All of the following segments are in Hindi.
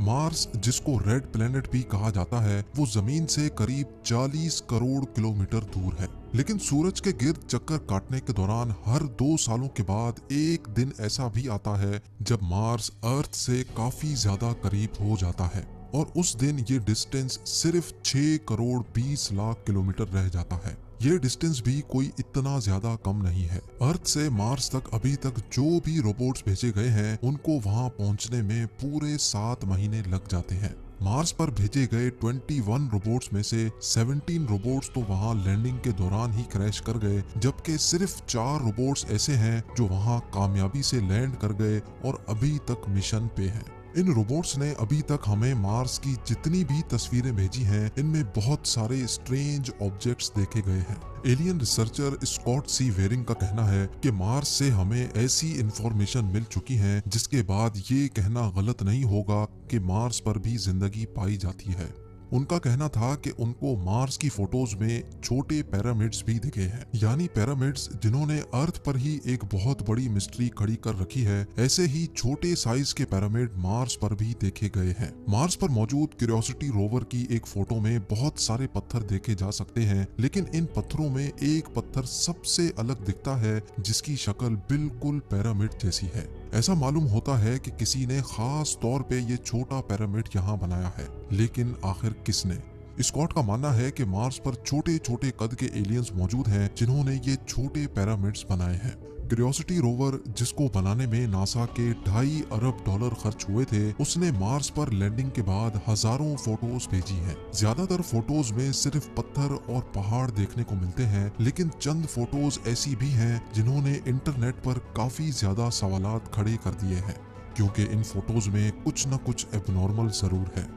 मार्स, जिसको रेड प्लेनेट भी कहा जाता है, वो जमीन से करीब 40 करोड़ किलोमीटर दूर है। लेकिन सूरज के गिर्द चक्कर काटने के दौरान हर 2 सालों के बाद एक दिन ऐसा भी आता है जब मार्स अर्थ से काफी ज्यादा करीब हो जाता है, और उस दिन ये डिस्टेंस सिर्फ 6 करोड़ 20 लाख किलोमीटर रह जाता है। ये डिस्टेंस भी कोई इतना ज्यादा कम नहीं है। अर्थ से मार्स तक अभी तक जो भी रोबोट्स भेजे गए हैं, उनको वहां पहुंचने में पूरे 7 महीने लग जाते हैं। मार्स पर भेजे गए 21 रोबोट्स में से 17 रोबोट्स तो वहां लैंडिंग के दौरान ही क्रैश कर गए, जबकि सिर्फ 4 रोबोट्स ऐसे हैं जो वहां कामयाबी से लैंड कर गए और अभी तक मिशन पे हैं। इन रोबोट्स ने अभी तक हमें मार्स की जितनी भी तस्वीरें भेजी हैं, इनमें बहुत सारे स्ट्रेंज ऑब्जेक्ट्स देखे गए हैं। एलियन रिसर्चर स्कॉट सी वेरिंग का कहना है कि मार्स से हमें ऐसी इंफॉर्मेशन मिल चुकी है जिसके बाद ये कहना गलत नहीं होगा कि मार्स पर भी जिंदगी पाई जाती है। उनका कहना था कि उनको मार्स की फोटोज में छोटे पिरामिड्स भी दिखे हैं, यानी पिरामिड्स जिन्होंने अर्थ पर ही एक बहुत बड़ी मिस्ट्री खड़ी कर रखी है। ऐसे ही छोटे साइज के पिरामिड मार्स पर भी देखे गए हैं। मार्स पर मौजूद क्यूरियोसिटी रोवर की एक फोटो में बहुत सारे पत्थर देखे जा सकते हैं, लेकिन इन पत्थरों में एक पत्थर सबसे अलग दिखता है जिसकी शक्ल बिल्कुल पिरामिड जैसी है। ऐसा मालूम होता है कि किसी ने खास तौर पे ये छोटा पिरामिड यहाँ बनाया है, लेकिन आखिर किसने? स्कॉट का मानना है कि मार्स पर छोटे छोटे कद के एलियंस मौजूद हैं जिन्होंने ये छोटे पिरामिड्स बनाए हैं। क्यूरियोसिटी रोवर, जिसको बनाने में नासा के $2.5 अरब खर्च हुए थे, उसने मार्स पर लैंडिंग के बाद हजारों फोटोज भेजी हैं। ज्यादातर फोटोज में सिर्फ पत्थर और पहाड़ देखने को मिलते हैं, लेकिन चंद फोटोज ऐसी भी हैं जिन्होंने इंटरनेट पर काफी ज्यादा सवालात खड़े कर दिए हैं, क्योंकि इन फोटोज में कुछ न कुछ एबनॉर्मल जरूर है।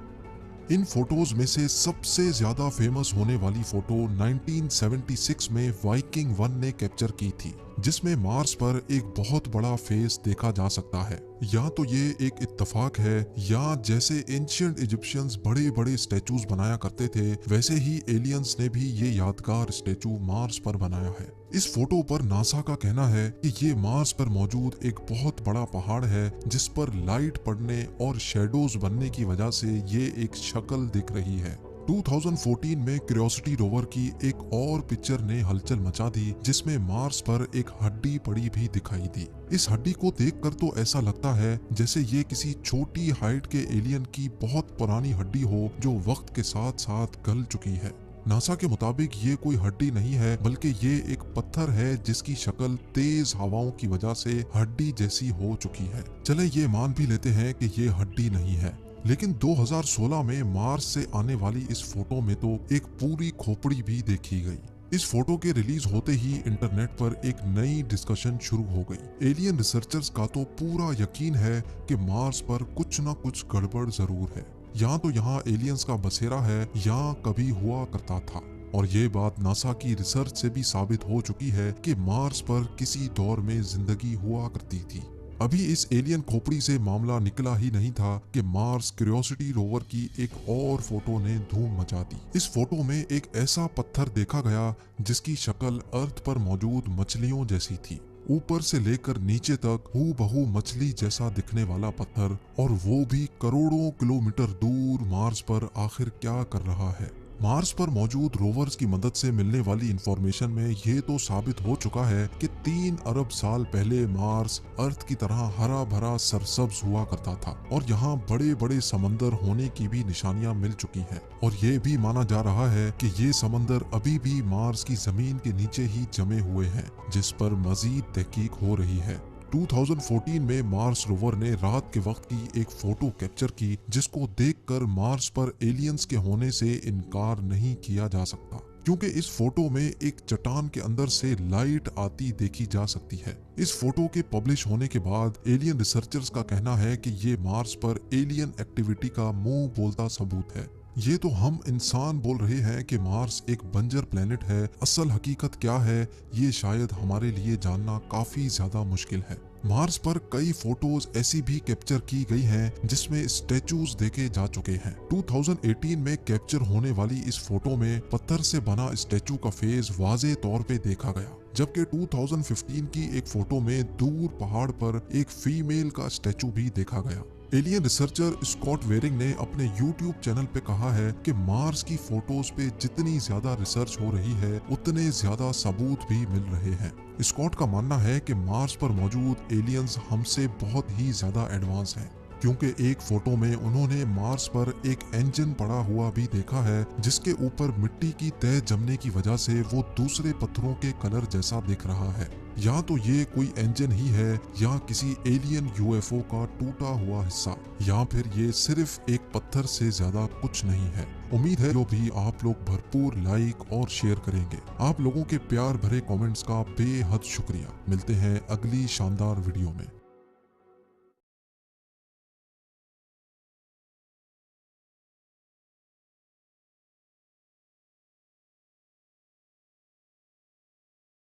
इन फोटोज में से सबसे ज्यादा फेमस होने वाली फोटो 1976 में वाइकिंग 1 ने कैप्चर की थी, जिसमें मार्स पर एक बहुत बड़ा फेस देखा जा सकता है। या तो ये एक इत्तेफाक है, या जैसे एंशिएंट इजिप्शियंस बड़े बड़े स्टैचूज बनाया करते थे, वैसे ही एलियंस ने भी ये यादगार स्टैचू मार्स पर बनाया है। इस फोटो पर नासा का कहना है कि ये मार्स पर मौजूद एक बहुत बड़ा पहाड़ है जिस पर लाइट पड़ने और शेडोज बनने की वजह से ये एक शक्ल दिख रही है। 2014 में क्यूरियोसिटी रोवर की एक और पिक्चर ने हलचल मचा दी, जिसमें मार्स पर एक हड्डी पड़ी भी दिखाई दी। इस हड्डी को देखकर तो ऐसा लगता है जैसे ये किसी छोटी हाइट के एलियन की बहुत पुरानी हड्डी हो जो वक्त के साथ साथ गल चुकी है। नासा के मुताबिक ये कोई हड्डी नहीं है, बल्कि ये एक पत्थर है जिसकी शक्ल तेज हवाओं की वजह से हड्डी जैसी हो चुकी है। चले ये मान भी लेते हैं कि ये हड्डी नहीं है, लेकिन 2016 में मार्स से आने वाली इस फोटो में तो एक पूरी खोपड़ी भी देखी गई। इस फोटो के रिलीज होते ही इंटरनेट पर एक नई डिस्कशन शुरू हो गई। एलियन रिसर्चर्स का तो पूरा यकीन है कि मार्स पर कुछ न कुछ गड़बड़ जरूर है, या तो यहाँ एलियंस का बसेरा है या कभी हुआ करता था। और ये बात नासा की रिसर्च से भी साबित हो चुकी है कि मार्स पर किसी दौर में जिंदगी हुआ करती थी। अभी इस एलियन खोपड़ी से मामला निकला ही नहीं था कि मार्स क्यूरियोसिटी रोवर की एक और फोटो ने धूम मचा दी। इस फोटो में एक ऐसा पत्थर देखा गया जिसकी शक्ल अर्थ पर मौजूद मछलियों जैसी थी। ऊपर से लेकर नीचे तक हूबहू मछली जैसा दिखने वाला पत्थर, और वो भी करोड़ों किलोमीटर दूर मार्स पर आखिर क्या कर रहा है। मार्स पर मौजूद रोवर्स की मदद से मिलने वाली इंफॉर्मेशन में ये तो साबित हो चुका है कि 3 अरब साल पहले मार्स अर्थ की तरह हरा भरा सरसब्ज हुआ करता था, और यहाँ बड़े बड़े समंदर होने की भी निशानियां मिल चुकी हैं। और ये भी माना जा रहा है कि ये समंदर अभी भी मार्स की जमीन के नीचे ही जमे हुए हैं, जिस पर मजीद तहकीक हो रही है। 2014 में मार्स रोवर ने रात के वक्त की एक फोटो कैप्चर की, जिसको देखकर मार्स पर एलियंस के होने से इनकार नहीं किया जा सकता, क्योंकि इस फोटो में एक चट्टान के अंदर से लाइट आती देखी जा सकती है। इस फोटो के पब्लिश होने के बाद एलियन रिसर्चर्स का कहना है कि ये मार्स पर एलियन एक्टिविटी का मुंह बोलता सबूत है। ये तो हम इंसान बोल रहे हैं कि मार्स एक बंजर प्लेनेट है, असल हकीकत क्या है ये शायद हमारे लिए जानना काफी ज्यादा मुश्किल है। मार्स पर कई फोटोज ऐसी भी कैप्चर की गई हैं जिसमें स्टैचूज देखे जा चुके हैं। 2018 में कैप्चर होने वाली इस फोटो में पत्थर से बना स्टैचू का फेस वाज़े तौर पे देखा गया, जबकि 2015 की एक फोटो में दूर पहाड़ पर एक फीमेल का स्टैचू भी देखा गया। एलियन रिसर्चर स्कॉट वेरिंग ने अपने YouTube चैनल पे कहा है कि मार्स की फोटोज पे जितनी ज्यादा रिसर्च हो रही है उतने ज्यादा सबूत भी मिल रहे हैं। स्कॉट का मानना है कि मार्स पर मौजूद एलियंस हमसे बहुत ही ज्यादा एडवांस हैं, क्योंकि एक फोटो में उन्होंने मार्स पर एक इंजन पड़ा हुआ भी देखा है जिसके ऊपर मिट्टी की तह जमने की वजह से वो दूसरे पत्थरों के कलर जैसा दिख रहा है। या तो ये कोई इंजन ही है या किसी एलियन UFO का टूटा हुआ हिस्सा, या फिर ये सिर्फ एक पत्थर से ज्यादा कुछ नहीं है। उम्मीद है जो भी आप लोग भरपूर लाइक और शेयर करेंगे। आप लोगों के प्यार भरे कमेंट्स का बेहद शुक्रिया। मिलते हैं अगली शानदार वीडियो में।